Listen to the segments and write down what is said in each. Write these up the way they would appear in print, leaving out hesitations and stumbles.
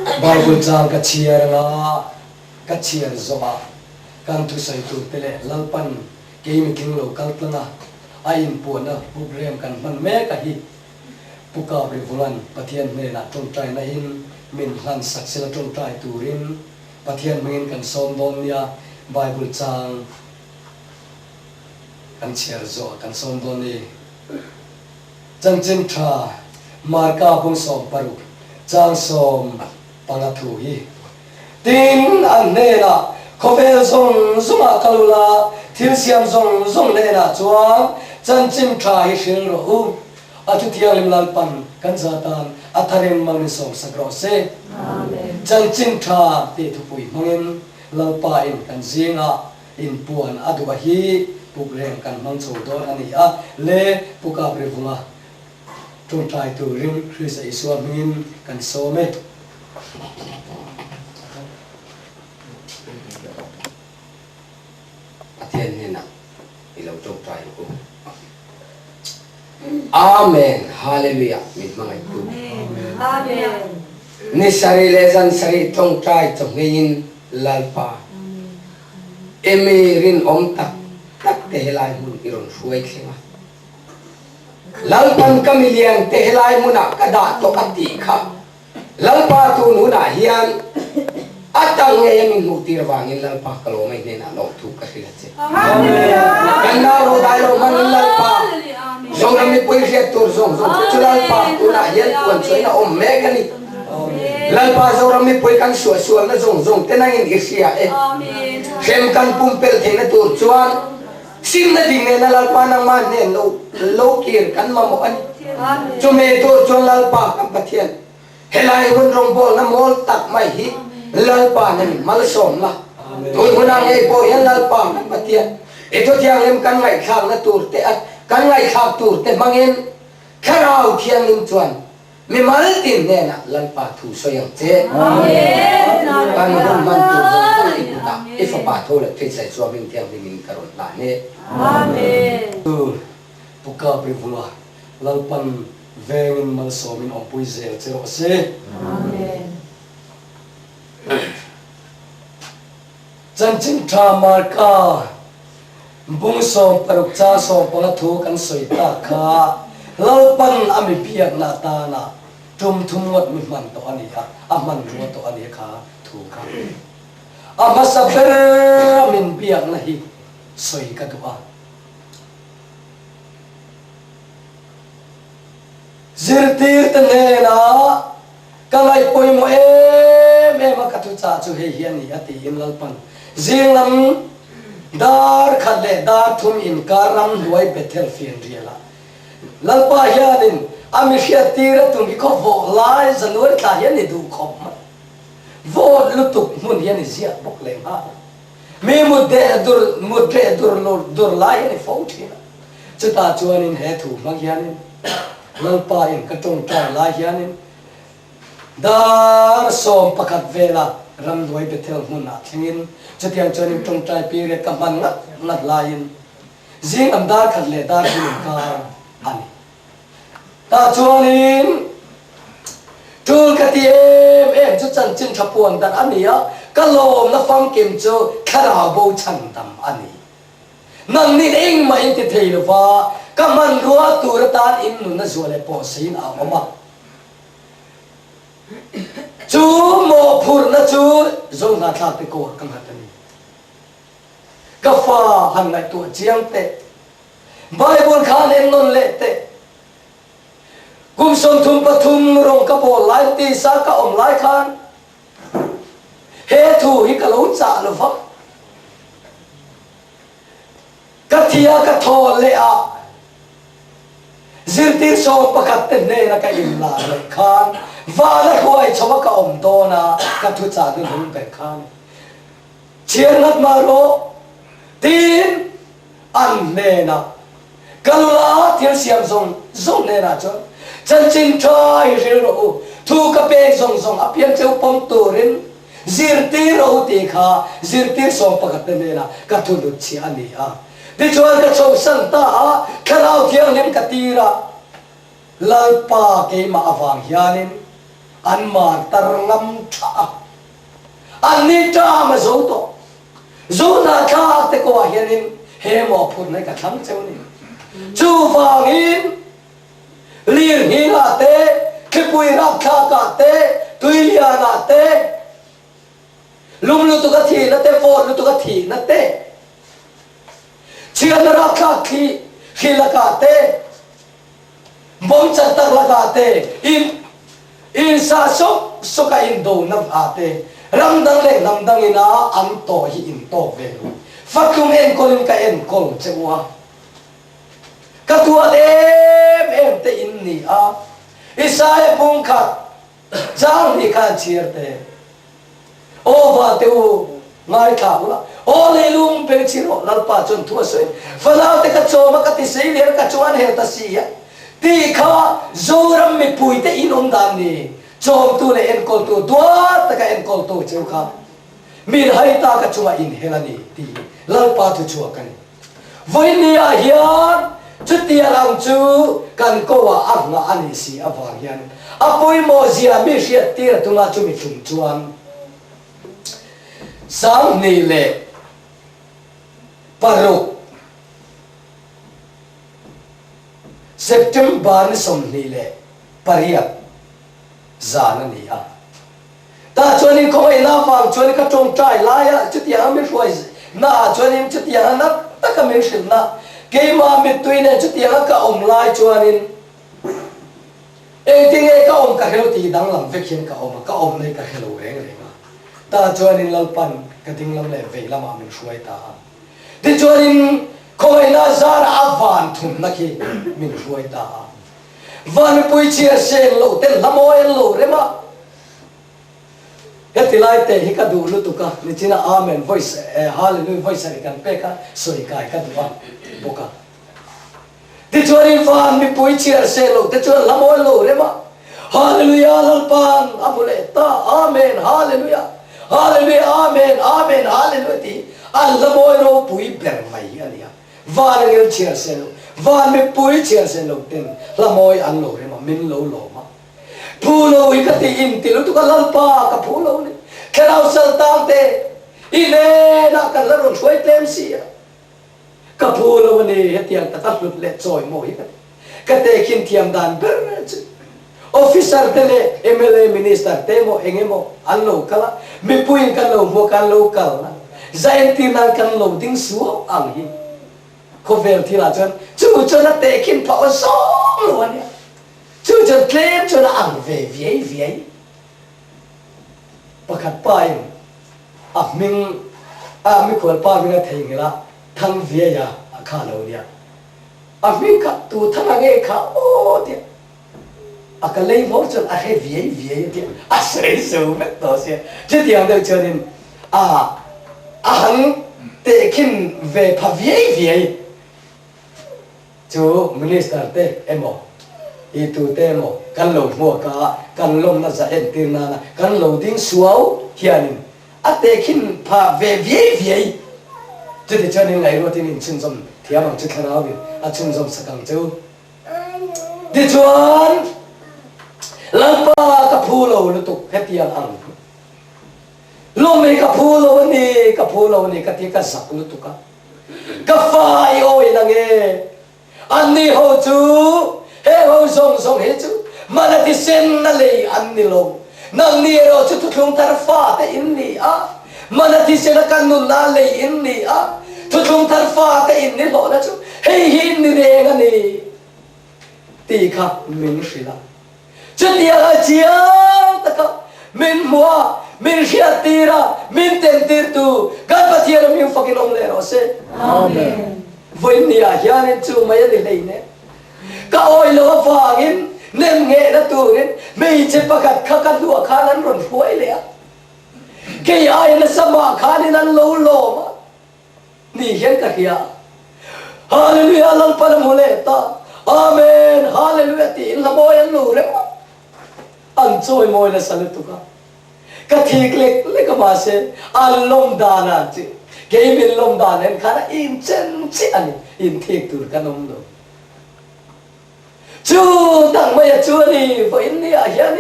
Bible jang ka chiar nga ka chiar zoma kan tu sai tu tele lalpan ke mi king lo kaltlanga ain puana program kan man me ka hi puka rivulan pathian me na tong trai na in min han saksela tong trai turin pathian mengin kan som don nia Bible jang kan chiar zo kan som don ni chang chin tha marka bung som paru chang som pangathu hi tin an ne na khovel zong zuma kalula thil siam zong ne na chuang chan chin tha hi shil ro atu thialim lal pan kan zatan atharin mangni som sakro se amen chan chin tha te thupui mangin lalpa in kan zinga in puan adu hi pukrem kan mang chho don ani a le puka brevunga tong trai tu ring Christ Isua min kan some athian hena ilo tong trai ko amen hallelujah mit mangai tu amen ni sari lesan sari tong trai tong ngin lalpa emirin om tak te helai mun iron suai khenga lalpan kamilian te helai muna kada to ati kha lalpa tu nuna hian atang nge yamin mutir wangin lalpa kalo mai ne na lo thu ka hila che kanna ro dai lo man lalpa zong na mi poi je tur zong chu lalpa tu na hian tuan choi na om me gani lalpa zong mi poi kan suwa na zong tenangin isia e sem kan pumpel thena tur chuan sim na ding ne na lalpa nang man ne lo kir kan ma mo an chume tur chuan lalpa kan pathian helai hun rong bol na mol tak mai hi lalpa na mal som la tu huna nge po yan lalpa kan pathian ito tiang lem kan ngai khang na tur te at kan ngai khak tur te mangin kharau thiang lim chuan mi mal tin ne na lalpa thu so yang che amen kan hun man tu ko ita if pa tho le thei sai chuan min tiang min karon la ne amen tu puka brevunga lalpan vengin mal somin om pui zel chero se amen chan chin tha marka bung som paruk cha som pangathu kan soi ta kha lalpan ami piak na ta na tum thum wat mi man to ani kha aman ru to ani kha thu kha ama saber min piak na hi soi ka dua zirtir tane na kalai poi mo me ma ka thu cha chu he hian ni ati in lalpan zinglam dar khalle dar thum in karam duai bethel fian riala lalpa hianin ami fiatira tungi ko vo lai zanur ta hian ni du khom vo lutuk mun hian ni zia bok le ha me mudde dur lai ni phong thina chuta chuanin he thu mang hianin lalpa in katong trai lai hianin dar som pakat vela ram duai bethel mun na thingin chutiang chonim tong trai period ka man ngat lain zing am dar khatle dar hin ka ani ta chuanin tul ka ti em chu chan chin thapuan dan ania kalom na fam kim chu khara bo chan tam ani nang ni eng ma in ti thei lo wa ka man ruwa tur tan in nu na zole po sin a ma chu mo phur na chu zong na thak te ko kam hatani ka fa han ngai tu chiang te Bible khan en non le te kum som thum pathum rong ka bol lai ti sa ka om lai khan he thu hi ka lo cha lo fa ka thia ka tho le a zirti so pakat te ne na ka in la le khan va la khoi choma ka om to na ka thu cha du hum pe khan chian nat ma ro tin an ne na kala thil siam zong ne na cho chan chin thai ril ro thu ka pe zong apian cheu pom turin zirti ro ti kha zirti so pakat te ne na ka thu lu chi ani a di chuan ka chou san ta khalau thiang lim ka tira lalpa ke ma awang hianin an ma tar ngam tha an ni ta ma zo to zo na tha te ko hianin he mo phun nei ka thang cheu ni chu wang in lir hi la te ke pui rap tha ka te tui lia na te lum lu tu ka thi na te fo lu tu ka thi na te chian ra ka thi khila ka te bom chat tak la ka te in sa so ka in do na ate ram dang le nam dang ina an to hi in to ve fatum en kolin ka en kol chewa ka tua em te in ni a isai pung khat jang ni khan chier te o va te u ngai kha la o le lum pe chiro lal pa chon thua se falau te ka choma ka ti sei le ka chuan he ta si ya ti kha zoram mi pui te inom dan ni chom tu le en kol tu dwa ta ka en kol tu cheu kha mir hai ta ka chuma in helani ti lal pa tu chua kan voi ni a hian chutia lang chu kan ko wa anga ani si awang hian apoi mo zia mi hriat tir tunga chu mi thum chuan sang ni le paru September ni som ni le pariat zana ni a ta chuanin ko ai na fam chuanin ka tong trai la ya chutia mi roi na chuanin chutia na ta ka mi shil na ke ma mi tuin ne chutia ka om lai chuanin e ting e ka om ka helo ti dang lam vekin ka om nei ka helo reng reng ta chuanin lalpan ka ting lam le ve lama min shuai ta ti chuanin ko ai na zara avan thum na ki min shuai ta van pui chia sen lo ten lamoy lo rema hetilai te hika du lu tuka ni china amen voice hallelujah voice ari kan peka soi kai ka duwa boka ti chuanin van mi pui chia sen lo te chuan lamoy lo rema hallelujah lalpan abule ta amen hallelujah hallelujah amen amen hallelujah ti al lamoy ro pui ber mai ania van ngel chia sen lo van mi pui chia sen lo ten lamoy an lo rema min lo lo ma pulo ikati in ti lu tu ka lalpa ka pulo ni kerau sal tang te ine na ka laron choi tem si ka pulo ni hetiang ta ka lut le choi mo hi ka te kin thiam dan ber officer te le MLA minister te mo engemo an lo kala mi pui kan lo mo kan lo kala zain ti nan kan lo ding su ang hi ko vel thi la chan chu na te kin pa so lo ni chú chân claim cho nó ăn về viấy bác khát bài mình còn ba mình thấy người là thằng viấy à khá lâu đi mình khát tu thằng nghe khá ô đi cái lấy máu cho cái viấy đi sấy sâu mất đó xe chứ tiếng đâu cho nên hắn để kinh về pa viấy chú minister te em itu temo kan lo mo ka kan lom na za en tin na kan lo ding suau hian ate khin pha ve vie tu de chanin ngai ro tin chin som thiam ang chithara wi a chin som sakang chu de chuan lampa ka phulo lu tu hetian ang lo me ka phulo ni ka ti ka sak lu tu ka fai oi na nge ani ho chu he ho song he chu mana ti sen na le an ni lo nang ni ro chu tu thung tar fa te in ni a mana ti sen kan nu na le in ni a tu thung tar fa te in ni lo na chu he hin ni re nga ni ti kha min shila chu ti a chia ta ka min mua min khia tira min ten tir tu gan pa thiar mi fucking om le ro se amen voi ni a hian chu mai ni le ne ka oi lo fangin nem nge na turin mei che pakat khakat lu khanan ron huai le ke ai na sama khanin an lo ma ni hian ka hiya hallelujah lal par mole ta amen hallelujah ti la boy an lu re an choi moi la sal tu ka thik le ka ba se an lom dana chi ke min lom dan en khana in chen chi ani in thik tur ka nom do chu tang mai chu ni vo in ni a hian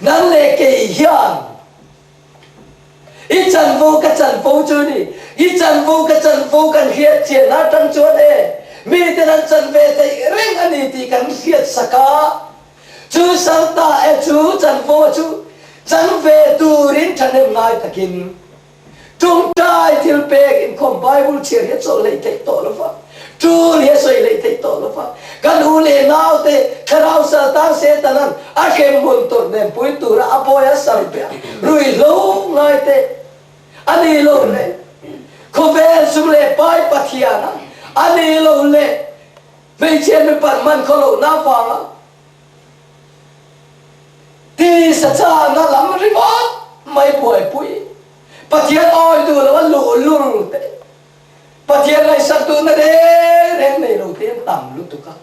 nan le ke hian i chan vô ka chan vô chu ni i chan vô ka chan vô kan hiat che na tang chuan mi te nan chan ve te ring ani ti kan hiat saka chu salta chu chan vô chu chan ve turin thanem ngai takin trung trai til pek in kom bible cheer het so lei te to lo fa tu le so lei te to lo fa kan u le nau te kharau sa ta se tanan a kem mun tor nem pui tu ra apoya sar pe rui lo ngai te ani lo le ko vel sum le pai pathiana ani lo le ve chen me pan man ko lo na fa ti sa cha na lam ri wat mai pui pui pathian oi tu la lu lu te pathian lai sa tu na de ren nei lo te tam lu tu ka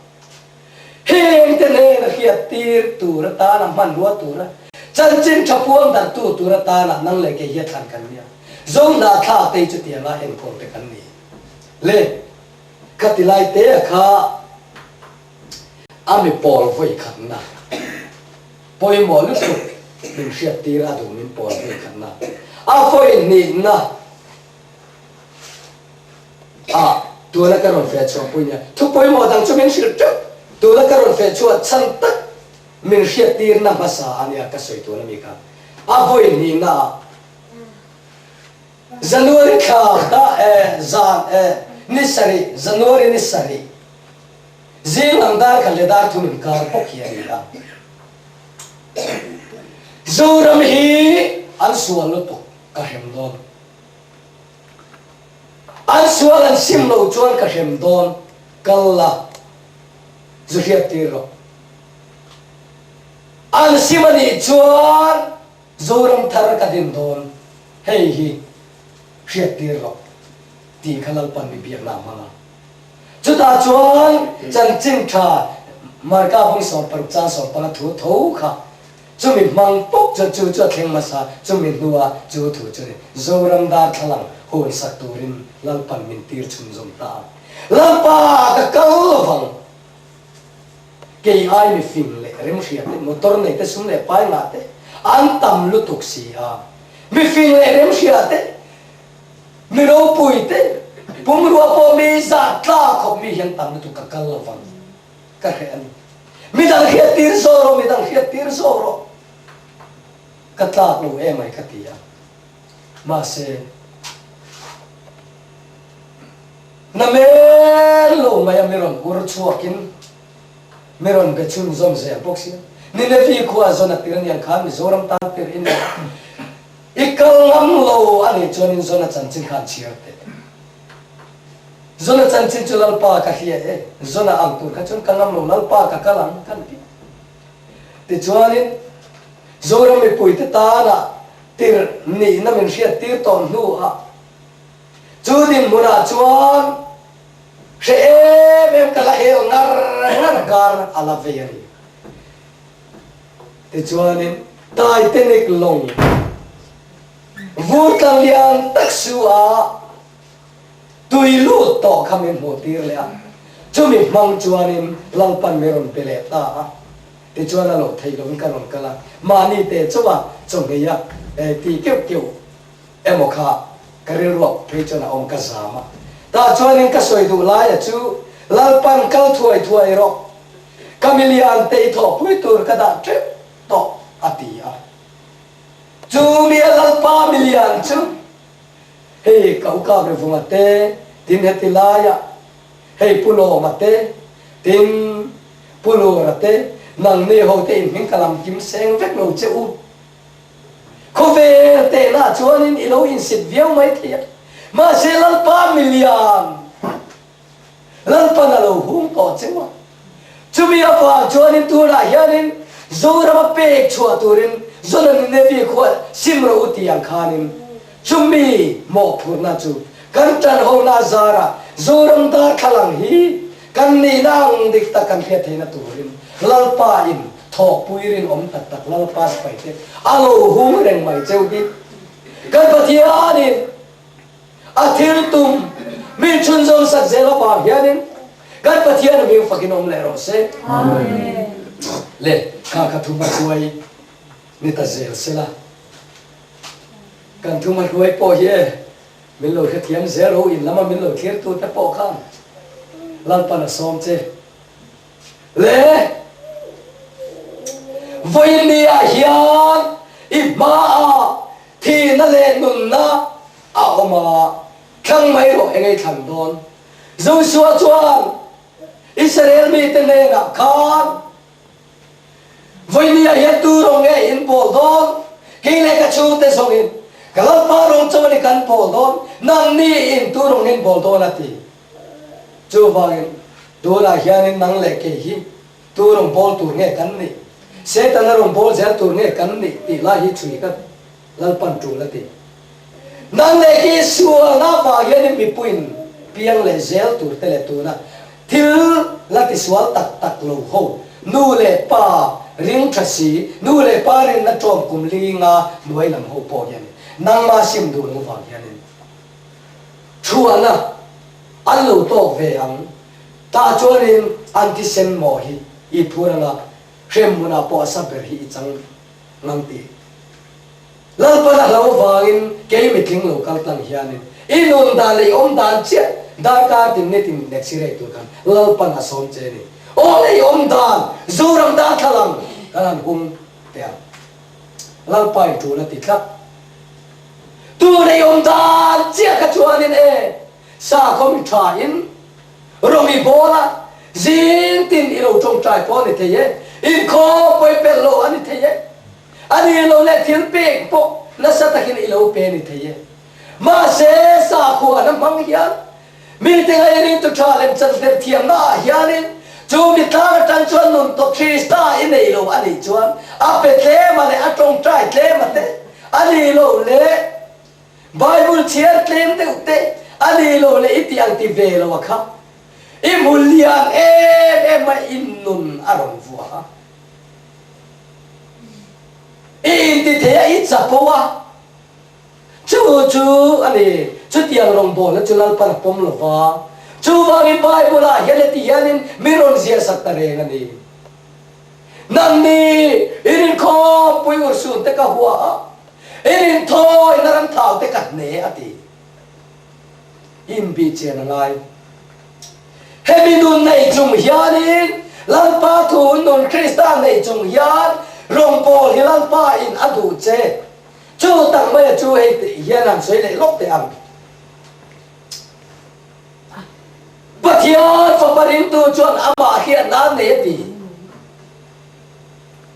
heng te ne na hiat tir tu ra ta na man wa tu ra chan chin thapuam dan tu ra ta na nang le ke hiat than kan nia zong na tha te chu ti la en ko te kan ni le katilai te kha ami pol voi khan na poi mo lu tu min hiat tir a du min pol voi khan na a foi ni na a tu la karon fe cho punya tu poi mo dang chu min shir tu tu la karon fe chu chan tak min hiat tir na basa ania ka soi tu na mi ka a foi ni na January ka da nisari January nisari zil andar ka ledar tu min ka pokya ni da zuram hi an sual to ka hem don an sual an sim lo chuan ka hem don kalla zuhiat tiro an simani chuan zuram thar ka din don hei hi hiat tiro ti khalal pan mi biak na ma chu ta chuan chan ching tha marka bong so par cha so pa thu tho kha chu mi mang pok chu chu chu theng ma sa chu mi nuwa chu thu chu zoram dar thalang hoi sak turin lal pan min tir chum zom ta lampa ka kal vang ke ai mi fing le rem hriat le motor nei te sum le pai na te an tam lu tuk si a mi fing le rem hriat te mi ro pui te pum ro po mi za tla khop mi hian tam lu tuk ka kal vang ka he an mi dang hiat tir so ro mi dang hiat tir so ro katlak lo em ai katia ma se na me lo maya meron ur chuakin meron ga chun zom ze boxia ni ne vi khuwa zona tiran yang khan mi zoram ta tir in ikal ngam lo ani chonin zona chanchin khan chiarte zona chanchin chulal pa ka hiya zona ang tur ka chun kangam lo lal pa ka kalang kan ti te chuanin zoram me poite ta na tir ni na men hriat tir ton nu a chudin muna chuan she em kala he ngar gar ala veri te chuanin tai tenik long vur kan lian taksu a tui lu to khamen mo tir le a chumi mang chuanin lalpan meron pele ta te chuan lo thei lo kan ron kala mani te chuwa chongeya ti keu keu emokha karil ro pe chona om ka sama ta chuanin ka soi du la ya chu lalpan kal thuai ro kamilian te tho pui tur ka da tre to atia chu mi lalpa milian chu hey ka uka bre vumate tin hetilaya hey pulo mate tin pulo rate nang ne ho te in kalam kim seng vek lo che u ko ve te na chuanin ilo in sit viau mai thia ma se lal pa milian lal pa na lo hum to chewa chumi apa chuanin tu ra hianin zora ma pe chua turin zona ni ne vi kho simro uti yang khanin chumi mo phur na chu kan tan ho na zara zoram da khalang hi kan ni nang dik ta kan phe theina turin lalpa in thok puirin om tak tak lalpa spai te alo hum reng mai cheu di kan pathianin athil tum min chun zong sak zela pa hianin kan pathian mi fakin om le ro se Amen. le ka ka thu ma chuai นี่ตาเซลเสละกันทุกมันรวยปอเย่มิลโลเทียมเซโรอินแล้วมันมิลโลเทียมตัวจะปอข้างลันปนสอมเจเล่วันนี้ฮิอันอิมาที่นั่นเลนุนนะเอามาทั้งไม่รู้เองไอ้ทันโดนจูชัวจวนอิสราเอลมีแต่เนนักขานวันนี้เห็นตัวรงเออินโพดอนกิเลกชูเตสงอินกลับมารงจวนกันโพดอนนั่นนี่อินตัวรงอินโพดอนนั่นทีจูบางอินดูแลเฮียนินนั่งเล็กเฮีตัวรงโพลตัวเงี้ยกันนี่เสตันรงโพลเจ้าตัวเงี้ยกันนี่ตีลาฮิชุยกันลัลปันจูนั่นทีนั่งเล็กสัวน้าบางเฮียนินมีปุ่นเพียงเลเซลตัวเตเลตัวน่ะทิลลัติสวลตักตักโลโหนูเลป้าริงทัศสีนูเลป้าริงนัดจอมกุมลิงาหน่วยลำโหปอยันนั่งมาชิมดูนูฟังยันชัวนะอันลูโตเวียงตาจวนินอันที่เซนโมฮีอีพูดนะเข้มมุนาปอสับเบอร์ฮีจังนังตีแล้วพอเราฟังอินเกย์มิทิ้งโลกัลตังเฮียนินอินุนดาลีอมดานเจ้าดาการติมเนติมเน็กซิเรตัวกันแล้วพอน่าสนใจนี่โอ้เลยอมดานจูรัมดานทลังกันหุ่มเตียแล้วไปจูนติดครับตัวเลยอมดานเจ้าขจวนินสาคมิทาอินรมีโบละจินตินอิโรจงใจพอนิเทเยอินโคไปเป็นโลอันนิเทเยอันนี้โลเล่ทิลเปกปกนัสตะกินอิโลเปนิเทเยมาเสสาขวานมังเฮียนมีแต่ไอ้นี่ตุชาเลมจันเดเทียมนาเฮียนินจูมิตาจันชวนนุนตคริสตาอินอิโลอันนี้ชวนอาเปเทมาเลยอาจงใจเทมาเตอันนี้โลเล่ไบเบิลเชียร์เทมเตอุเตอันนี้โลเล่อิติอันติเวลวะครับอิมุลยันมาอินนุนอารมณ์วัวอินติเทียอิจับวะจูอันนี้จุดยังรำบอลจุลัลปนปมลวะจูบางอินไบเบิลเฮเลติยันินมิรอนเสียสักตะเรงนี่นั่นนี่อินคอปุยอุสุนเตกะหัวอินทอยนรันท้าวเตกัดเนอติอินบีเจนไงเฮมินุนในจุงยานินลันปาทูนุนคริสตานในจุงยานรองโปฮิลันปาอินอดูเจจูตั้งไม่จูให้เฮียนันสวยเลยลบเตียงปัทยาฟบรินตูจวนอามาเฮียนานเนตี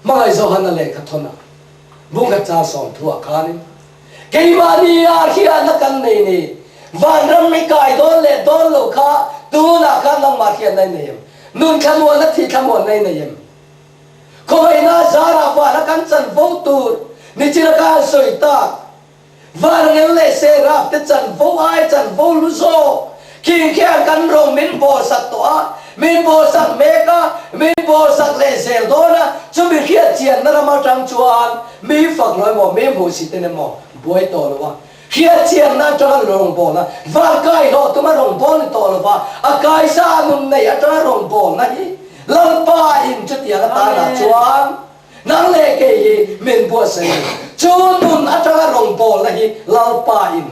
มาไอโซฮันนั่นเลยขัดทนบุกจ้าสองทั่วคานิเกย์มานีอาเฮียนักกันนี่วันรำไม่ไกลโดนเล่โดนโลกาดูนักกันนั่งมาเฮียนในเนียมนุนขมวนนักที่ขมวนในเนียมคอยน่าจาราบานักกันจันโฟตูนิจิรการสวยตาวันเงินเลเซราบแต่จันโฟไอจันโฟลุโซคิงแค่กันรองมินโบสักตัวมินโบสักเมกามินโบสักเลเซลโดนะจะมีเขียนเจียนนั่นมาจังจวนมีฝักน้อยหมอมีผู้สิทธิ์เนี่ยหมอบวยโตหรือวะเขียนเจียนนั่นจะรองโบนะวันไกลโลตัวมารองโบนี่โตหรือวะอากายสานุนในอัตรารองโบนะฮีลังป้าอินจุดยาตาหน้าจวนนั่งเล่เกยมินบัวเซจูนุนอัตรารองโบนะฮีลังป้าอิน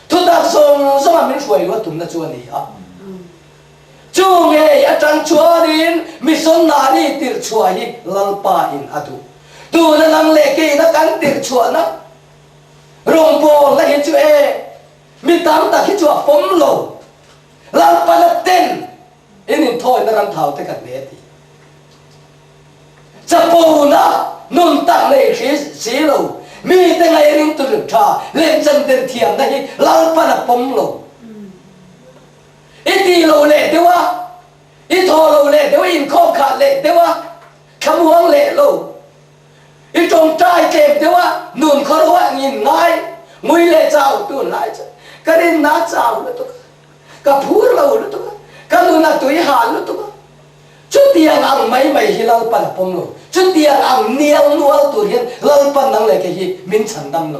ทุกท่านส่งสมัครมินช่วยว่าตุ้มน่าจวนนี่อ่ะจูเงยอาจารย์ชวนินมิสนนานีติดช่วยลังป้าอินอดุดูนั่งเล่เกยนักการติดช่วยนะรองโบนะฮีจูมิตามตาคิดว่าผมโลลังป้าเต้นอินินทอยนรันเท้าเตกันเนติจะปูนะนุนตักในคริสสีโลมีแต่ไงริงตุลชาเล่นจันเดนเทียมนะฮีลังป้าผมโลอิตีโลเล่เดี๋ยวว่าอิทอโลเล่เดี๋ยวอินโคขาเล่เดี๋ยวว่าขมวงเล่โลอิจงใจเจ็บเดี๋ยวว่านุนเขาว่างินง่ายมุยเล่เจ้าตุนไล่จ้ะก็เล่นน้าเจ้าแล้วตัวก็พูดเราแล้วตัวก็นุนตัวหานแล้วตัวจุดเดียงอังไม่ฮิลาปันปมโลจุดเดียงอังเนียงนัวตัวเรียนลาปันนั่งเลยแค่ฮีมินฉันดำโล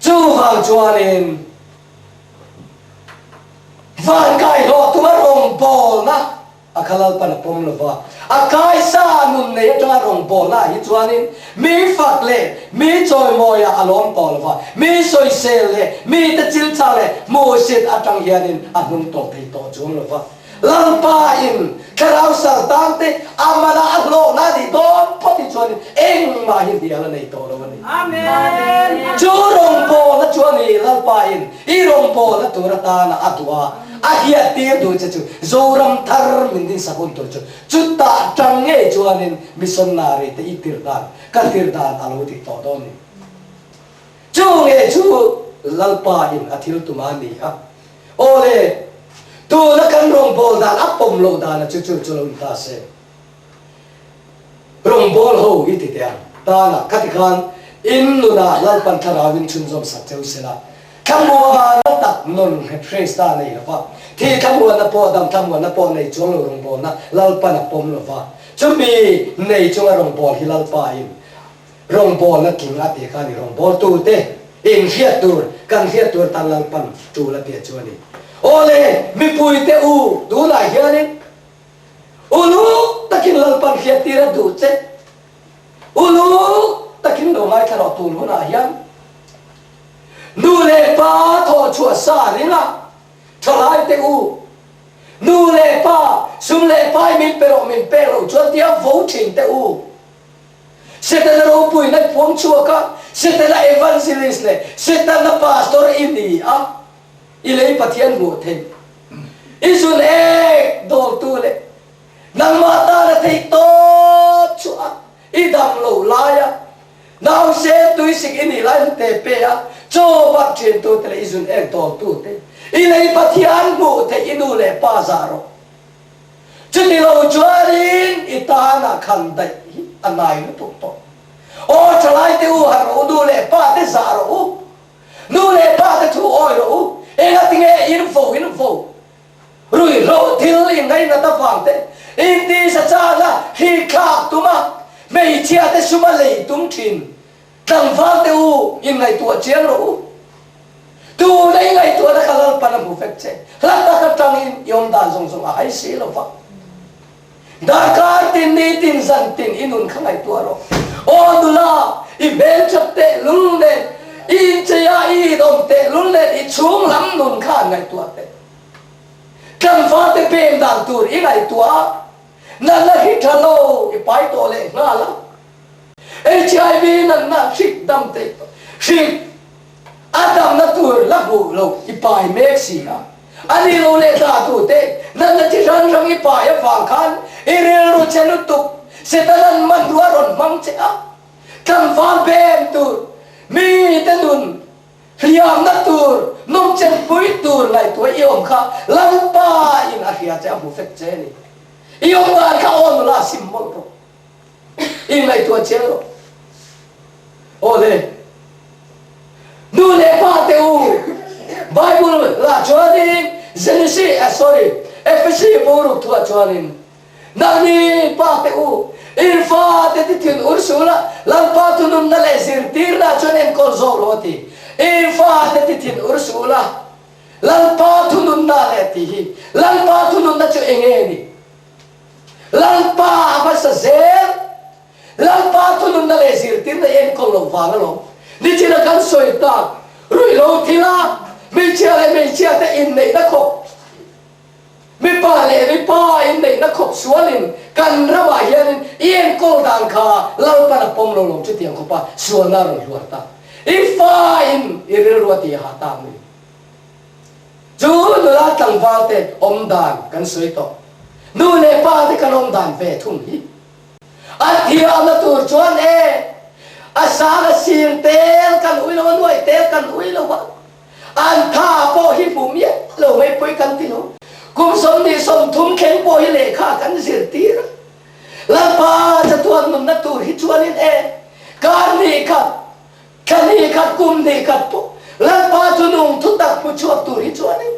จูฟังจวนเองวันไก่รอตัวรองบอลนะ akhalal pan pom lova akai sa nun ne tonga rong bo na hi chuanin mi fak le mi choi moya alom to lova mi soi sel le mi ta chil cha le mo sit atang hianin anung to thei to chung lova lampa in karau sar tante amana aglo na di don poti chuanin eng ma hi dia la nei to lo ni Amen. chu rong bo la chuani lampa in I rong bo la turata na atwa ahia tir do chu zoram thar min din sakun to chu ta tang nge chuanin missionary te itir dan ka tir dan alo ti to don ni chu nge chu lalpa in athil tu mani ha ole tu na kan rong bol dan apom lo dan chu lo ta se rong bol ho iti te ta na katikan in nu na lalpan tharawin chun zom sak cheu sela kamu ba na tak non he phrase ta nei fa thi kamu na po dam kamu na po nei chung lo rong bol na lalpan apom lo fa chumi nei chung rong bol hi lalpa in rong bol na king la te ka ni rong bol tu te in hiat tur kan hiat tur tan lalpan tu la te chuani ole mi pui te u du la hianin ulu takin lalpan hiat tira du che ulu takin lo mai tharo tu lu na hian nu le pa tho chua sa ni la thalai te u nu le pa sum le pa min pero chuan dia vo thin te u setela ro pui na pom chua ka setela evangelist le setela pastor ini a ilei pathian bu the isun ek dol tu le nang mata na thei to chua idam lo laya now se tu sik ini lai te pe a cho bat chen tu te isun ek dol tu te ilei pathian bu the inu le pa zaro chuni lo chuarin itana khan dai anai lu tu to o chalai te u har o du le pa te zaro nu le pa te tu oi ro ega tinge info rui ro thil in ngai na ta phang te in ti sa cha la hi kha tuma mei chia te suma le tum thin tang phang te u in ngai tua chiang ro tu nei ngai tua da kalal pan bu fek che la ta ka tang in yom dan song song ai si lo fa da ka tin ni tin san tin inun khangai tua ro o du la I bel chap te lung le in chia I dom te lung le I chung lam nun khan ngai tua te kan fa te pem dan tur I ngai tua na la hi thalo I pai to le na la HIV na shik dam te shik adam na tur la bu lo I pai mek si na ani lo le ta tu te na chi ran rang I pai a fa khan I re ro chenu tu setalan man dua ron mang che a kan fa pem tur mi te nun liam na tur nom chen pui tur lai tu iom kha lang pa in a hia cha bu fek che ni iom ga ka on la simbol ro in lai tu che ro ole nu le pa te u bible la chuanin Genesis Ephesus boru tu chuanin nani pa te u in fa te tin ursula lang pa tu nun na le zirtir na chuanin konzol hoti in fa te tin ursula lang pa tu nun na le ti lang pa tu nun na chu engeni lang pa ba sa zer lang pa tu nun na le zirtir na en kong lo fa lo ni chi na kan soi ta rui lo thila mi chia te in nei na kho mi pa in nei na kho sualin kan ra wa hian ien ko dang kha lau pa na pom lo chu tiang ko pa sual na ro lu ta I fa in I re ro ti ha ta mi chu nu la tang va te om dan kan soi to nu le pa te kan om dan ve thum hi a thia na tur chuan asa la sil tel kan ui lo nuai tel kan ui lo wa an tha po hi bum ye lo mai poi kan ti lo kum som ni som thum khen po hi le kha kan zir ti la pa cha tuan nun na tur hi chuan in kan ni khat kum ni khat po la pa tu nung thu tak pu chuak tur hi chuan in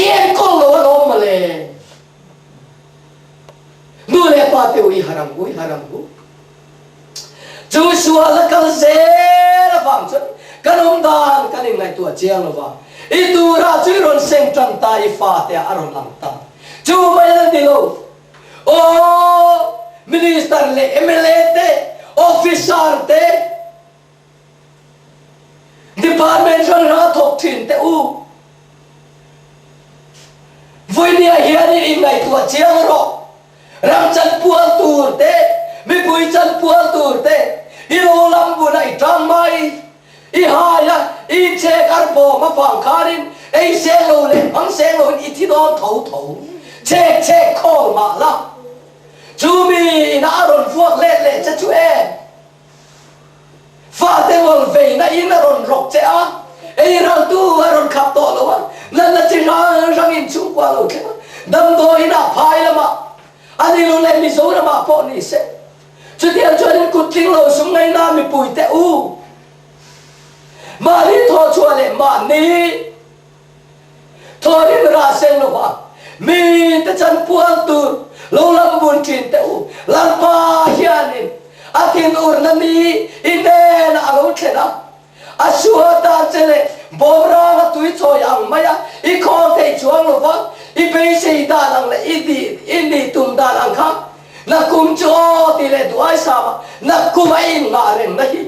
ien ko lo ma le nu le pa te ui haram gu Joshua la kal zera phang chun kanom dan kanin ngai tua chiang lova I tu ra chui ron seng tang ta I fa te aron lam ta จูไม่ได้ดิโลโอ้มินิสเตอร์เลยเอเมเลเตออฟฟิเซอร์เตดีพาร์ตเมนต์ช่วยเราถกถิ่นเตอูวันนี้เฮียนี่อิงไงตัวเชียงรอรังจันปัวตูร์เตไม่ปุยจันปัวตูร์เตอีโรลัมบุนไอทำไมอีหายะอีเชคาร์โบมาฟังคารินไอเซโลเลอังเซโลอีที่โดนเถาเชคโคมาละจูมีน่าอารมณ์พวกเล่จะช่วยฟาเตวอลเวน่าอินอารมณ์รกเจ้าไอเราตู้อารมณ์ขับตัวเราวะนั่นละที่เราอินชุ่มกว่าเราแค่ดำโดยน่าพายละมาอันนี้เราเล่นมิโซระมาพอนี่เสจุดเดียวจนกุดทิ้งเราสมัยน้ามีปุ๋ยแต่อูมาที่ทอชัวเลยมานี่ทอที่ราเซงเราว่ามีแต่ฉันปวดตัวเราลำบุญจินแต่อูลำพาเฮียนินอาทิตย์อุรนันนี้อินเดนอารุเชนะอาชัวตาเจเลบอราตุยโชยังมายาอีคอนเทจวงเราว่าอีเบสิดานังเลยอินดีตุมดานังครับนักคุมโจติเลตัวไอ้สามนักคุมไอ้งาเร่งนะฮี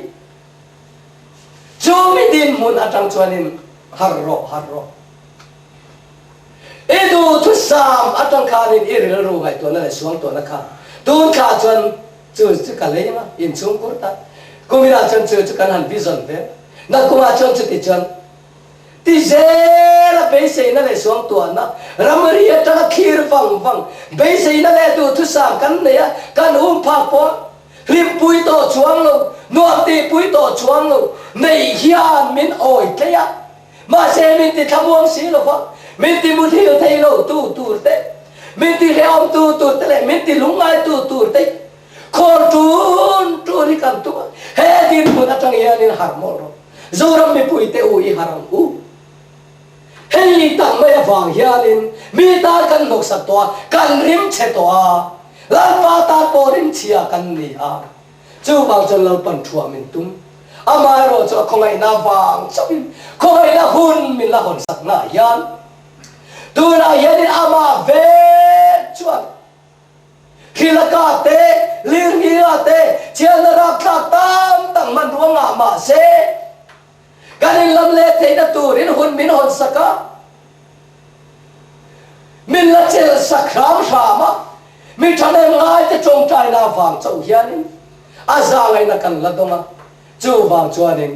จูมิดินมุนอาจังชวนินฮาร์โรเอดูทุสามอาจังคานินอิริลรูไงตัวนั่นแหละสวงตัวนักข่าตูนข่าชวนจูกันเลยมั้ยอินชุงกุร์ตากุมิราชวนจูกันหันพิจารณานักคุมาชวนจุดที่ชวนที่เจละเบสนั่นแหละสวงตัวนะรำเรียจังคีร์ฟังเบสนั่นแหละดูทุสามกันเนี่ยกันพาปอริมปุยโตชวงลูนวดตีปุยโตชวงลูในเฮียนมินโอยเทียมาเซมินติทำวงสีลูกว่ามินติมุทิโอเทโลตูเตมินติเฮอมตูเตเลมินติลุงไงตูเตคอร์ตูริกันตัวเฮดินมุนจังเฮียนินฮาร์โมโรโซรัมมิปุยเตอูอีฮารังอูเฮลิตังไม่ฟังเฮียนินมีตากันหกสัตตัวกันริมเชตัวลาปาตาโปริมเชียกันนี่ฮะจู่บางจนเราปั่นชัวมินตุ้มอามาโรจะคงไอ้นาฟังชอบคงไอ้นาหุ่นมินละหุ่นสักนายันดูนายันอามาเวชวนฮิลกาเตลิงฮิลาเตเชียนรักตามตั้งมันรวงอามาเซกันลำเล็ดเทนตูรินหุ่นมินหุ่นสักมินละเจลสักครามชามะมีทะเลง่ายจะจงใจนาฟังเจ้าเฮียนิอาซาไงนักกันละตรงอ่ะจู่บางจวนนิ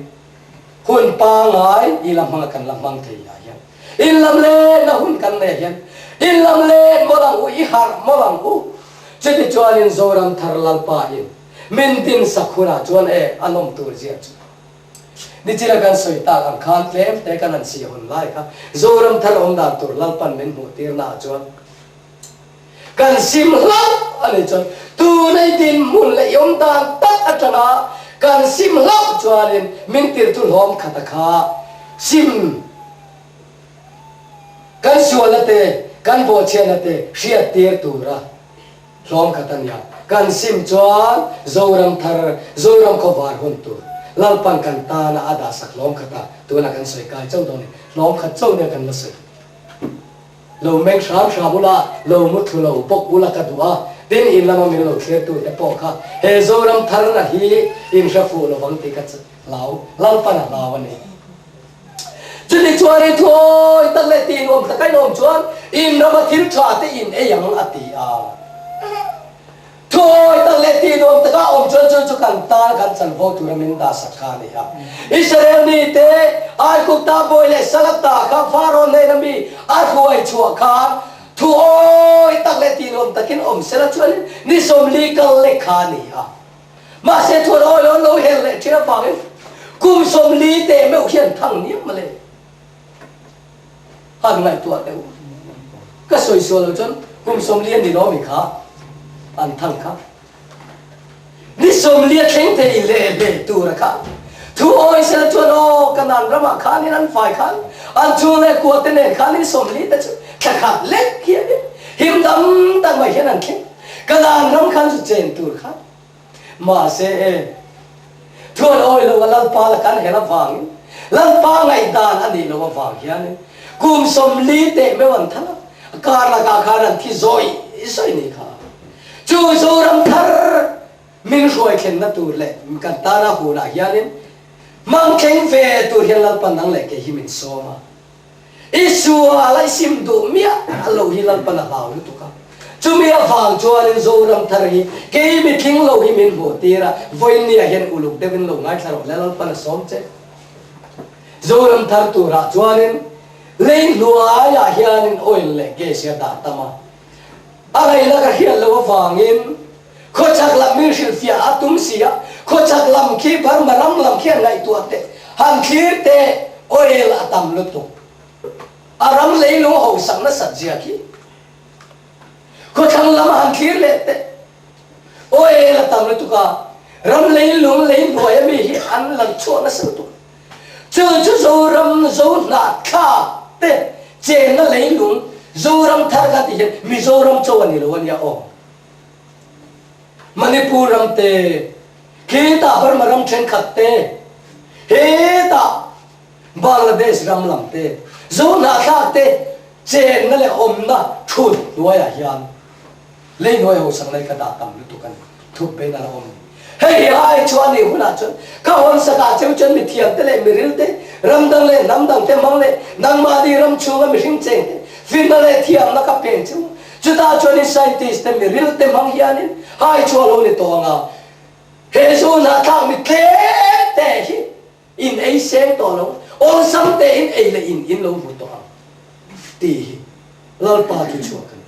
หุ่นปางง่ายอีลำมังกันลำมังเทียยันอีลำเล่นะหุ่นกันเนี่ยยันอีลำเล่มลังอุอีหาร์มลังอุจุดจวนนิโซรัมทาร์ลัลปาอินมินดินสักขุนาจวนอันนมตูเจียจูนี่จีรักันสวยตากันขันเล็บแต่กันนั่นเสียหุ่นไล่ครับโซรัมทาร์องดาตูลัลปันมินหูตีร์นาจวนกันซิมลับอะไรจนตูในดินมุนเลยยมตานตัดอัจฉริกันซิมลับจวนมินติร์ตุลหอมขัตคาซิมกันชวนละเตกันโบเชนละเตเชียเตียตูระหอมขัตันยากันซิมจวนโซรัมทาร์โซรัมขวานหุ่นตูลัลปันกันตานาอาดาสักหอมขัตาตัวนักกันสวยกายเจ้าตรงนี้หอมขัดเจ้าเนี่ยกันละสวยเราเมงชาบุลาเรามุทุเราปกบุลากัดวะเดินอินลามามิเราเชื่อตัวแต่ปกค่ะเฮโซรัมทาร์นะฮีอินชาฟูเราฟังติกัดลาวลาวปันลาววันนี้จุดที่ชวนไอ้ทอยตั้งแต่ตีนวมตะไคร้นมชวนอินเรามาทิ้งชาติอินเอยังอติอาทอยตั้งแต่ตีนวมตะไคร้อมชวนกันตากันสันโฟตุรมินดาสักขานี่ฮะอิสราเอลนี่เตไอ้กุตาบอยเลสลับตาข้าฟาโรห์เลยนะมีไอ้ผู้ไอ้ชัวคานทอยตั้งแต่ตีนวมตะกินอมเสร็จชวนนี่สมลีกันเล็กขานี่ฮะมาเสร็จทอยเราเห็นเลยที่เราฟังกุมสมลีเตไม่เอาเขียนทั้งนี้มาเลยหันไงตัวเดียวก็สวยๆเลยจนกุมสมลีนี่น้องมีขาอันทั้งขานี่สมเลียเข่งเทอิเล่ตัวระค่ะทุกคนเสร็จจวนโอกันนั่นระมาขานี่นั่นฝ่ายขันอันจูเล่กวดเนขานี่สมลีแต่จุแค่ขาเล็กเขียนหิมดำตั้งไว้แค่นั้นเข่งกันนั่นรำคันสุดเจนตัวค่ะมาเซ่ทุกคนโอ้ยเราลัลปาละกันเห็นละฟังลัลปาไงดานอันนี้เราฟังเขียนกุมสมลีเตไม่วันทัน cả là cả khả năng thì rồi soi này cả chú dâu ram thar mình rồi khen na tu lệ cả ta na hồ là hiền mang khen về tu hiền là pan năng lệ cái himin so mà Isu alai sim du mía lâu hi lan pan lao lu tu ka chú mía vàng cho nên dâu ram thar hi cái mi thing lâu hi min hồ tira voin nia hiền uluk devin lâu ngay thar lệ lan pan som che dâu ram thar tu ra cho nên lên lúa ya hiền oil lệ cái xe đạp tama alai là cái hiền lâu vàng in khó chắc làm mình sẽ phía atum sia khó chắc làm khi bar mà làm khi ngày tuat te han khi te oil atam lu tu aram lấy lúa hậu sang nó sạch gì kia có thằng làm hàng kia lệ thế ôi là tầm nó tụi cả ram lấy lúa em bị ăn lần chua nó sạch tụi chưa chú dâu ram dâu nát khá thế chế nó lấy lúa dâu ram thar cả thì mi dâu ram cho anh luôn ya ô Manipur ram te khi ta bar mà ram chen khát te he ta Bangladesh ram lam te dấu na khác te chèn nó lại ôm na thụt đuôi à hiền lên đuôi hồ sang này cái đá tầm lúc tụกันthụt bên là ôm hey ai cho này hôn à chọn các hôn sa cả chơi chân bị thiệt te lại bị ril te ram dang lên nam dang te mang lên nang ma đi ram chu mà mình chèn phim nó lại thiệt nó các bên chứ chúng ta cho nên scientist te bị ril te mang hiền hai cho luôn này to ngà hey dấu na khác bị thế te in ấy xem to lắm ôn sam te in ấy là in lâu vụ to thì lal pa tu chua kan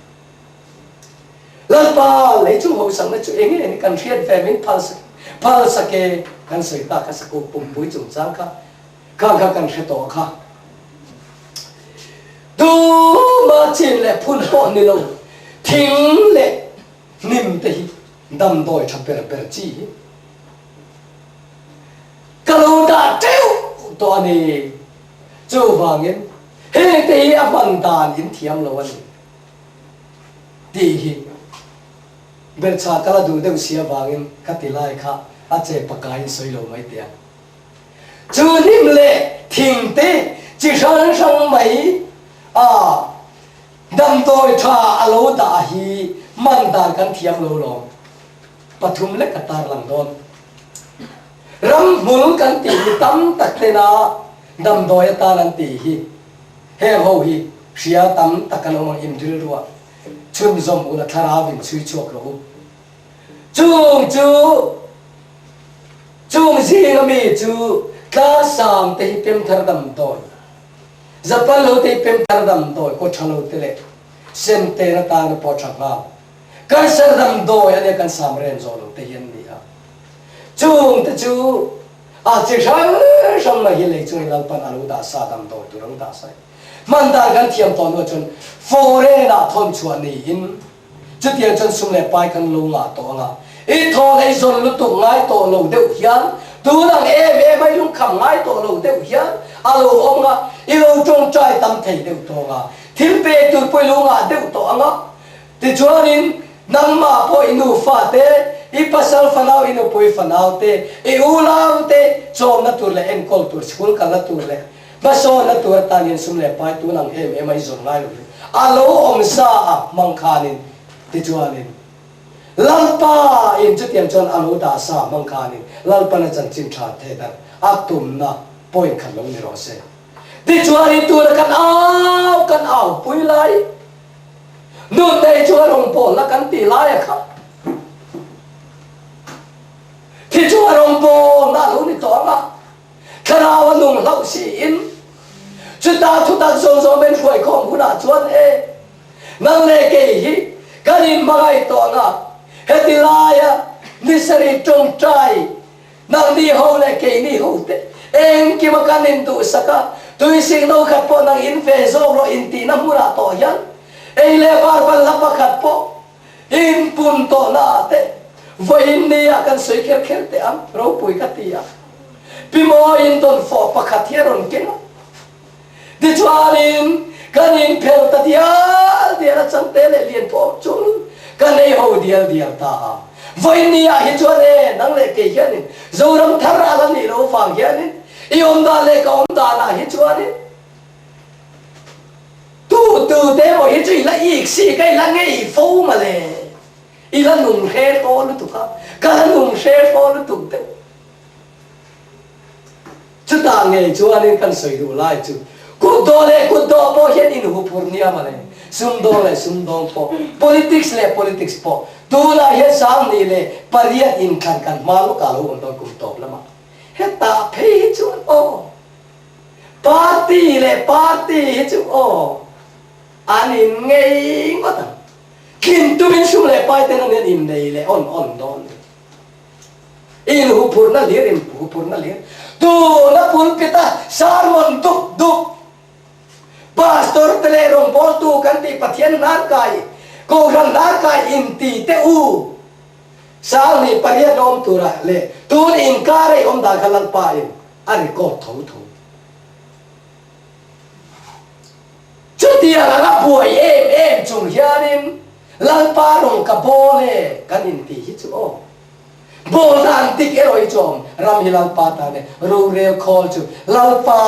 lal pa lấy chung hậu sang nó chú anh ấy cần thiết về mình phal sa ke kan soi ta ka sa ko pum bui chung sang ka kan thiết to ka du ma chin le phun ho ni lo thing le nim te hi dam doi tha per chi kalau da treo to ni chu wangin he te a man dan in thiam lo an ti hi ber cha kala du de sia wangin ka ti lai kha a che pakai soi lo mai tia chu nim le thing te chi san sang mai a dam toi tha alo da hi man dan kan thiam lo lo pathum le katar lang don ram mul kan ti tam tak te na dam doi ta nan ti hi he ho hi sia tam takan ong im dil ruwa chum zom una thara vin chui chok ro chung ji mi chu ka sam te hi pem thar dam doi zapal lo te pem thar dam doi ko chalo te le sem te na ta na po chak na ka sar dam doi ane kan sam ren zo lo te hian ni a chung te chu a chi sam ma hi le chung lal pan alu da sa dam doi tu rang da sai man da gan thiam to no chun fore na thon chuan ni in chu tian chun sum le pai kan lo nga to nga e tho le zon lu tu ngai to lo deu hian tu nang e mai lung kham ngai to lo deu hian alo om nga i lo chung chai tam thei deu to nga thim pe tu poi lo nga deu to nga ti chuan in nang ma po inu fa te i pasal fanau inu poi fanau te e ulau te chom na tur le en kol tur school kala tur le baso na tur tanin sum le pai tu nang em ai zon lai lo alo om sa mang khanin ti chuanin lalpa in chu tiam chon alo da sa mang khanin lalpa na chan chin tha the da atum na point khan lo ni ro se ti chuanin tur kan au pui lai nu te chuan ong po na kan ti lai kha ti chuan ong po na lo ni to ma khana nung lau si in chu ta thu ta zo ben khoi khom ku na chuan e nang le ke hi kanin magai to na heti laia ni sari trong trai nang ni ho le ke ni ho te em ki ma kanin tu saka tu sing no khat po nang in fe zo ro in ti na mura to yan e le bar bal la pa khat po in pun to na te voin ni akan soi ker ker te am ro pui ka ti ya pimo in don fo pakhat hieron ken di chuanin kanin phel ta dial dial chang te le lien po chung kanei ho dial ta voin ni a hi chuane nang le ke hianin zoram thara la ni lo fang hianin i om da le ka om da na hi chuanin tu tu te mo hi chui la ik si kai la ngei fo ma le i la nung he ko lu tu ka nung she ko lu tu te chu ta ngei chu anin kan soi du lai chu ku do po hian in hu phur nia ma le sum do po politics po tu la he sam ni le pariat in kan ma lu ka lu on don kum top lama he ta phe chu o party he chu o anin ngei ngota kin tu min sum le pai te na in nei le on don in hu phur na lir tu na pul pita sarmon duk pastor tele rong bol tu kan ti pathian nar kai ko ran nar kai in ti te u sang ni pariat om tu ra le tu in kare om da khalan pa in ani ko thau chu ti ra puai em chung hianin lang pa rong ka bole kan in ti hi chu o bol dan tik eroi chom ram hilal pa ta ne ro re khol chu lal pa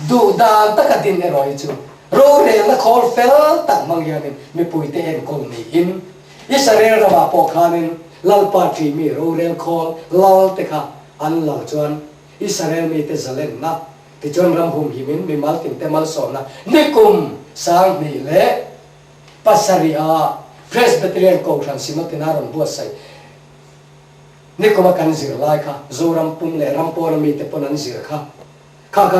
du dan takatin eroi chu ro re na khol fel tak mang yanin mi pui te en kol ni in Israel ra ba po khanin lal pa tri mi ro re khol lal te kha an la chuan Israel mi te zalen na ti chon ram hum himin mi mal tin te mal so na nikum sang ni le pasaria Presbyterian ko ran simotinaron buasai nikum kan zir lai kha zoram pum le rampo mi te ponan zir kha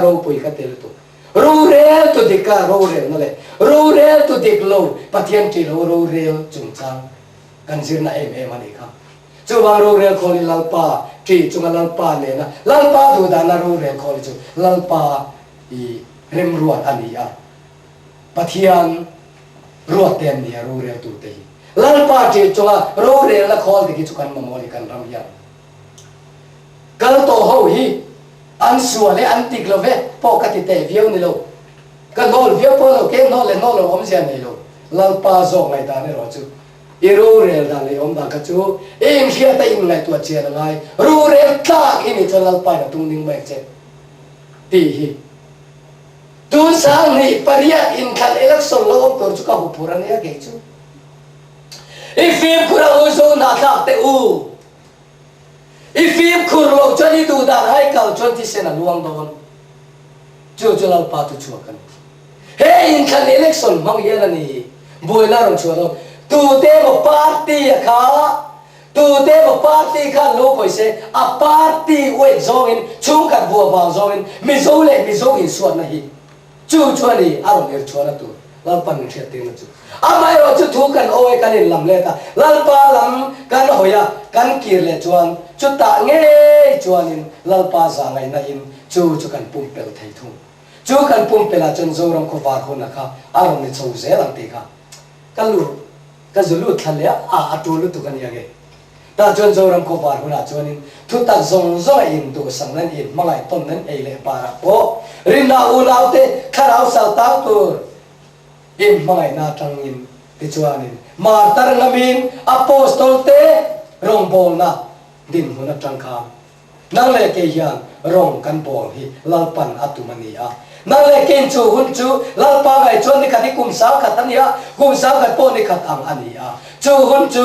ro pui ka tel tu rurel to dika rurel na le rurel to diklo pathian ti rurel chungchang kan zir na em ani kha chu ba rurel kholi lalpa ti chunga lalpa le na lalpa du da na rurel kholi chu lalpa I rem ruat ani a pathian ruat tem ni rurel tu te lalpa ti chunga rurel la khol de ki chukan mamoli kan ram ya kal to ho hi an suale an tiklove po katite viau ni lo ka nol viau po lo ke nol om sia nei lo lal pa zo ngai da ne ro chu I ro re da le om da ka chu em hia ta in lai tu che na ngai ro re ta ki ni cho lal pa na tung ding mai che ti hi tu sang ni paria in kal election lo om tor chu ka hu puran ya ke chu if you pura uzo na ta te u if you kurlo chani du da hai kal 20 sena luang don chu lal pa tu chu kan he in kan election mang ye la ni boiler ron chu lo tu te mo party kha lo koi se a party we zong in chung kan bo ba zong in mi zo in suat na hi chu ni aron er chu na tu lal pan ni thiat tin chu amai ro chu thu kan oi kan in lam le ta lal pa lam kan hoya kan kir le chuan chu ta nge chuan in lal pa za ngai na in chu kan pum pel thai thu chu kan pum pela chon zo ram ko va ko na kha aron ni chou ze lang ti kha ka zulu thale a tu lu tu kan ya ge ta chon zo ram ko va ko na chuan in thu ta zong zo in tu sang nan in malai ton nan ei le para po rin na u lau te kharau sal ta tu in malai na tang in ti chuan in ma tar ngamin apostol te rong bol na din huna tang kha nang le ke hian rong kan bol hi lal pan atumani a nang le ken chu hun chu lal pa gai chon ni khati kum sa khatania kum sa khat po ni khat ang ani a chu hun chu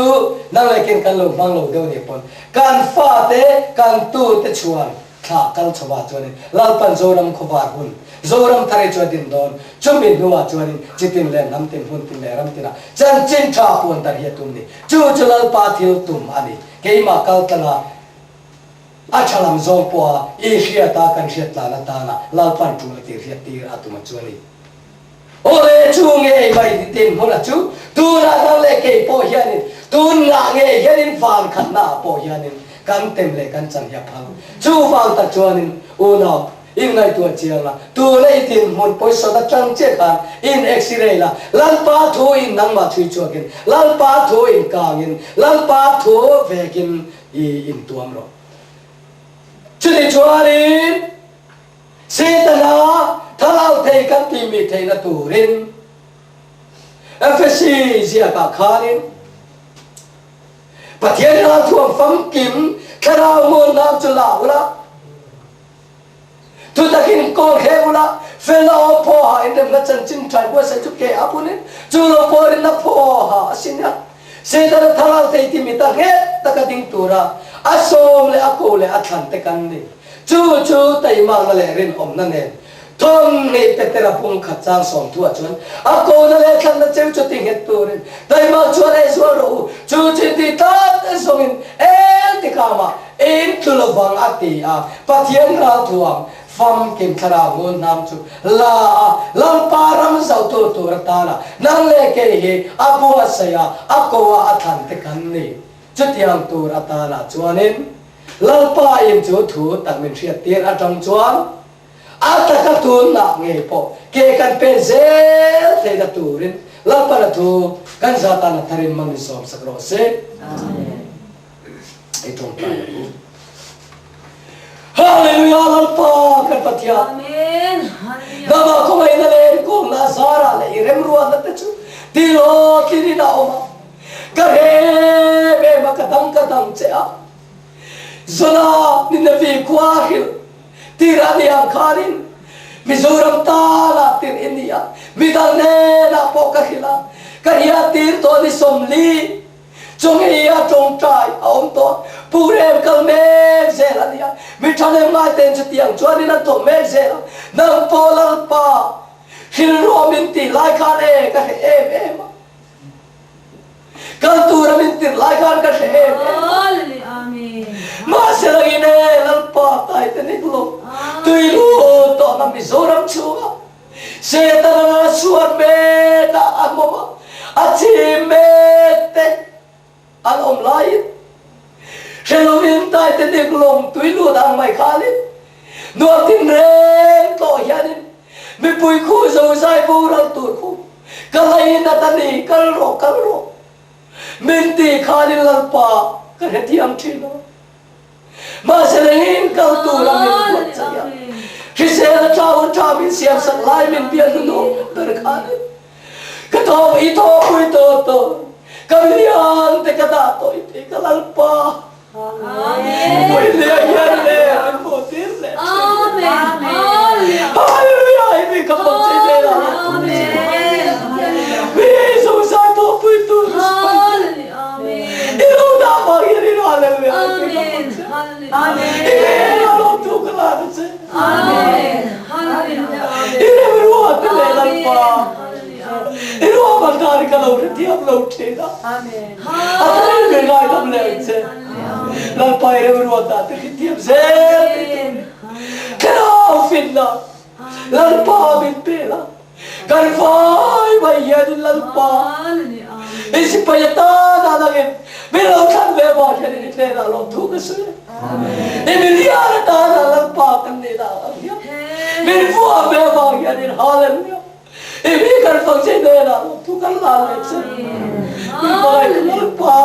nang le ken kan lo mang lo deu ni pon kan fa te kan tu te chuan kha kal chawa chon lal pan zoram khobar hun zoram thare chwa din don chumin nuwa chuan chitin le nam tin hun tin le ram tina chan chin tha pon tar hi tum ni chu lal pa thil tum ani keima kal tala achalam zong po e hria ta kan hriat la na ta na lal pan tu ti hriat ti atuma chuani ole chu nge mai tin hona chu tu na le ke po hianin tu na nge hianin van khat na po hianin kan tem le kan chan ya phang chu wang ta chuanin u na in ngai tu chiang la tu le tin mon poi so da chang che kan in x-ray la lal pa thu in nang ma thui chuakin lal pa thu in kangin lal pa thu vekin I in tuam ro chuni chuanin setana thalau thei kan ti mi thei na turin fsc zia ka khanin pathian na thuam fam kim kharau mon nam chula ula tu takin ko he ula phê lao po ha in dem na chan chin trai ko sa chu ke apunin chu lo po in na po ha sinya se ta thalau te ti mi ta he ta ka ding tura asom le ako le athan te kan ni chu chu tai ma na le rin om na ne thong ni te tera pung kha chang som thua chun ako na le than na cheu chu ting het turin tai ma chu le so ro chu chi ti ta song in el ti kama in tu lo bang ati a pathian ra thuam fam kim thara ngon nam chu la lam param zau to to ratana nang le ke he abu asaya akwa athan te kan ni chutiang tu ratana chuanin lalpa in chu thu tak min thia tir atang chuan ataka tu na nge po ke kan pe zel te da turin lalpa na thu kan zata na tharin mang som sakro se amen itong tayo hallelujah lalpa kan patya Amen. Dama ko may nalen ko nasara le iremruan na techu tilo kini na oma kare be makatang chea zona ninavi kwahil tirani ang kanin mizoram tala tir India midalne na pokahila kariya tir to ni somli chongiya chongtai aom to purem kalme zela dia mithane mai ten chutiang chuani na to me zela nang polal pa hilro minti lai khane ka em kal tur minti lai khan ka em Hallelujah. Amen. ma seragine lal pa tai te niklo tuilu to na mizoram chua setana suar me na amoma achimete an om lai Halloween tai te dik lom tui lu dang mai khalin no tin re to hianin mi pui khu zo sai bu ral tur khu kalai na tani kal ro min ti khalin lal pa ka hetiam thino ma selehin kal tu la min ko chaya ki se la cha min siam sak lai min pian no ber khalin ka to I to pui to kalian te kata to ite kalal pa Amen. Pwede yan le, ang motir le. Amen. Hallelujah. Hallelujah, hindi ka magsinela. Amen. Biso sa to po ito. Hallelujah. Amen. Ino na pagyanin, hallelujah. Amen. Hallelujah. Ino na to kalala siya. Amen. Hallelujah. Ino meruat nilelan pa. Hallelujah. Ino amantari ka law rin, tiyap law tira. Amen. At ano yung ngay tamlewin siya. Lalpa ino meruat natin, tiyap siya. Kaya finna. Lalpa amin pera. Karfay bayan lalpa. Hallelujah. Isip pa yata nanangin. Bilang kan beba siya nila lo tugas siya. Emiliana tana lalpa kan nila. Minfua beba siya nila. Hallelujah. Imi karfang siya nila lo tugas lalap siya. Bibay lalpa.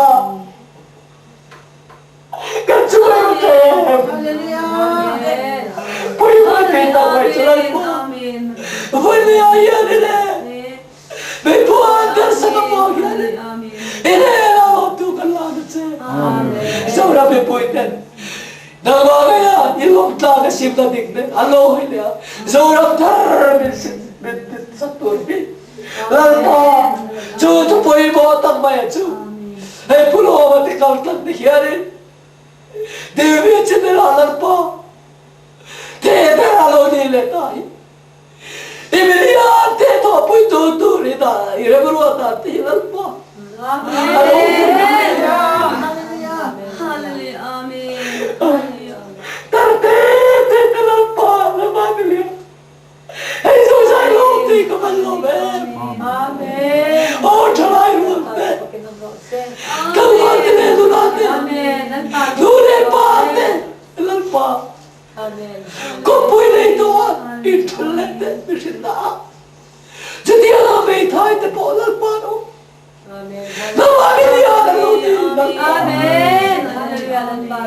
Kansuay mo kayo. Hallelujah. Puy mo kita ko ito lalpa. Amen. Puy mo yan nila. May buwan ka sa kapagyan. Amen. Inela tu kalana se. Amen. Sobra me poiten. Nagaya ilong taga simla digne. Alo hiya. Sobra tar me sa turbi. Lalpa. Chu poi mo tak maya chu. Ay pulo mati kautak ni hiyarin. Devi chinela lalpa. Te alo nile tahi. Emilian te to poi tu rida. Ireberu atati lalpa. Hallelujah. Hallelujah. Amen. Hallelujah. Tarte te lalpa na family. Ay so sa loti ka man lo ben. Amen. Oh chalai lo ben. Kamante ne dunate. Amen. Dure parte lalpa. Amen. Ko poi nei to itulete bishinda. Jadi ala me thai te po lalpa no. Amen. Na family ala loti. Amen. Hallelujah. Lalpa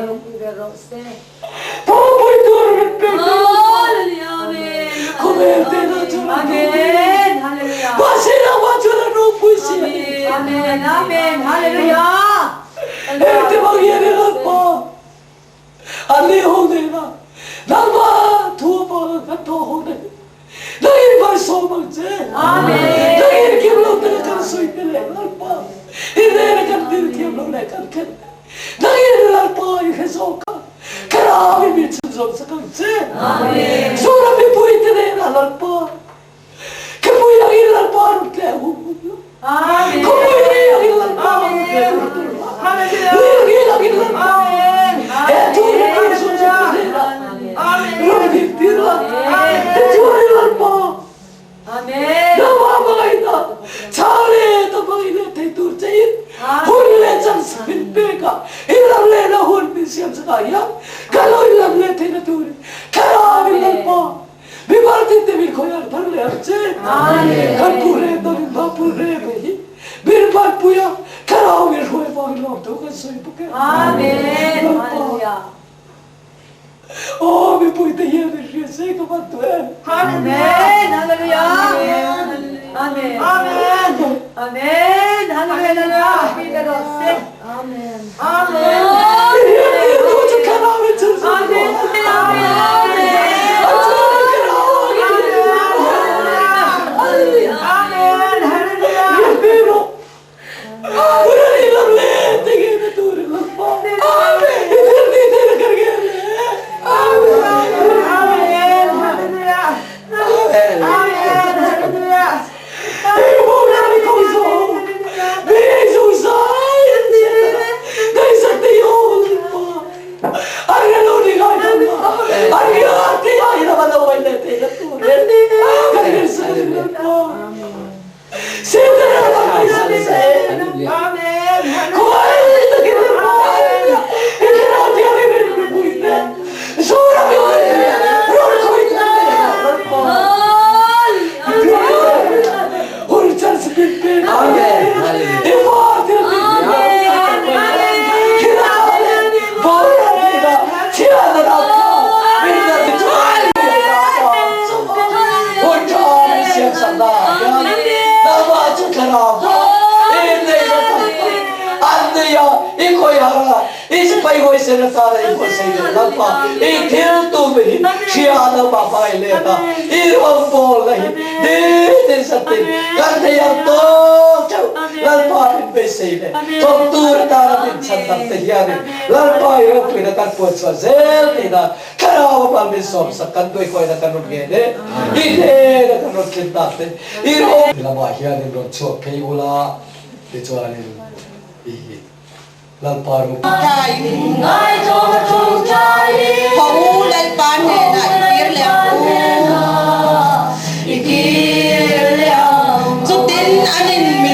rose. Po poi dur pe. Hallelujah. Amen. Komerte na chala. Amen. Hallelujah. Pasira wajura no puisi. Amen. Amen. Hallelujah. Ete magyari lalpa. Ali ho na. Nalpa tu pa ka to ho na. Na so bằng chế Amen. Đang yên kiếm lâu ta cần suy tế lệ lal pa Yên đây cần tin kiếm lâu lệ cần khen Đang yên lal pa Yên khai so ka Kara mi mi chân dòng sa cần chế Amen. So ra mi bùi tế lệ lal pa Cái bùi đang yên lal pa rụt lệ hùng Amen. Có bùi đang yên lal pa rụt lệ hùng Hallelujah. Yên đang yên lal pa Amen. Eh tu ni kan so sa tế lệ Amen. Rồi đi tira Eh tu ni lal pa Amen. Nawa mga ina, chale ito mga ina tayo turchayin. Hunle chan sa pinpeka, ilang le na hun pinsiyam sa kaya, kalau ilang le tayo naturin, karami lang pa. Bibartin tibil ko yan, parang le arche. Kan pure ito rin ba pure bayi, birban puya, karami ruwe Panginoon, ito kan soy puke. Amen. Hallelujah. Oh, mi puy tayo yan, riyasay kapatuan. Amen. Hallelujah. Amen. Amen. Amen. Hallelujah. Amen. Amen. Ito sa karami chan sa Amen. Ai cho trong trái hậu lên ban nè lại kia leo chút tin anh in mi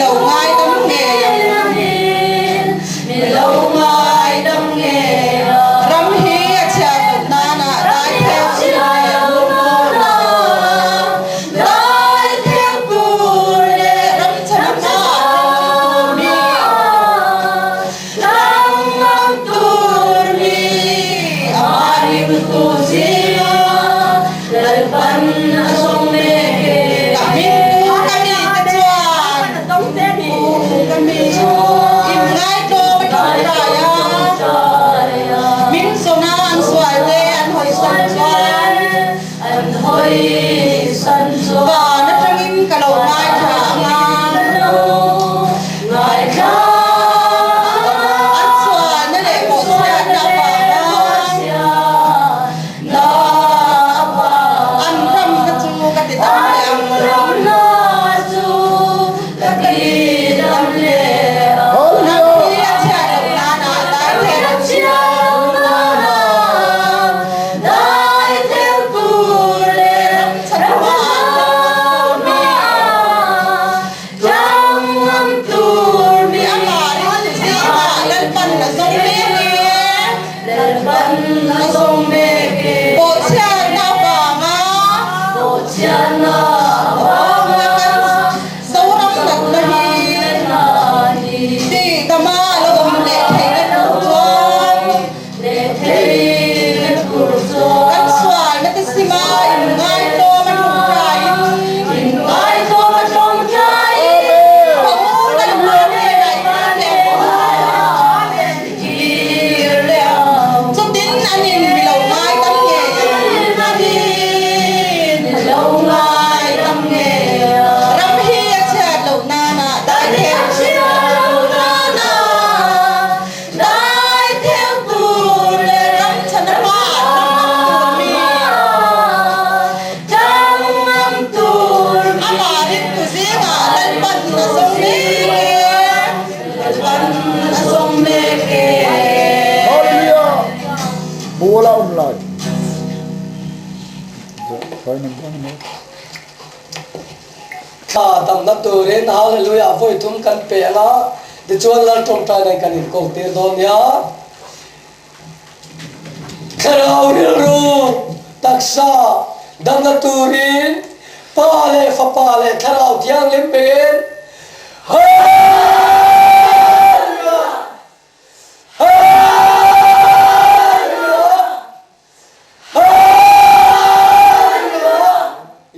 lâu ngay tâm nghề ram hi cha na na đại theo tu le ram cha na mi ram tu mi ari tu zia dal pan song me kami kami im ngai to ba raya min sona an swai le an hoi san swai ba na tangin kalau ngai tha ngai tha an swai na le ko sia na pa an ram ka chu ka ti ta yang na chu ka ti ram le lâu ngày tâm nghề bố lão lại thôi nằm đó Kha tam na tu ren hallelujah voi thum kan pe na de chuan lan tom tai nai kan in ko tir don ya kharau ru taksa dam na tu rin pale fa pale kharau tiang lem ben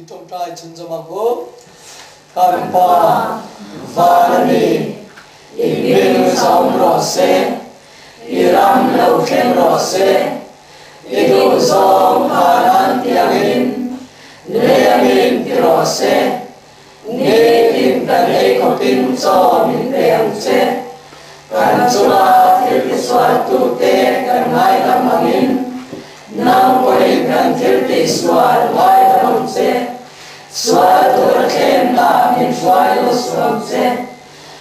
itong tai chun jama ko Karpa Vanani Ibin Sam Rose Iram Lau Ken Rose Idu Som Haran Tiangin Leamin Tirose Ne In Tane Kopin Som In Teang Se Kan Chula Tirpiswa Tute Kan Hai Kamangin Nang Koin Kan Tirpiswa Lai Tamang Se Suatu kena min suatu suamse,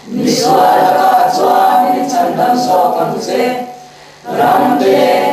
mi suara kacua min candang sokan se, rambe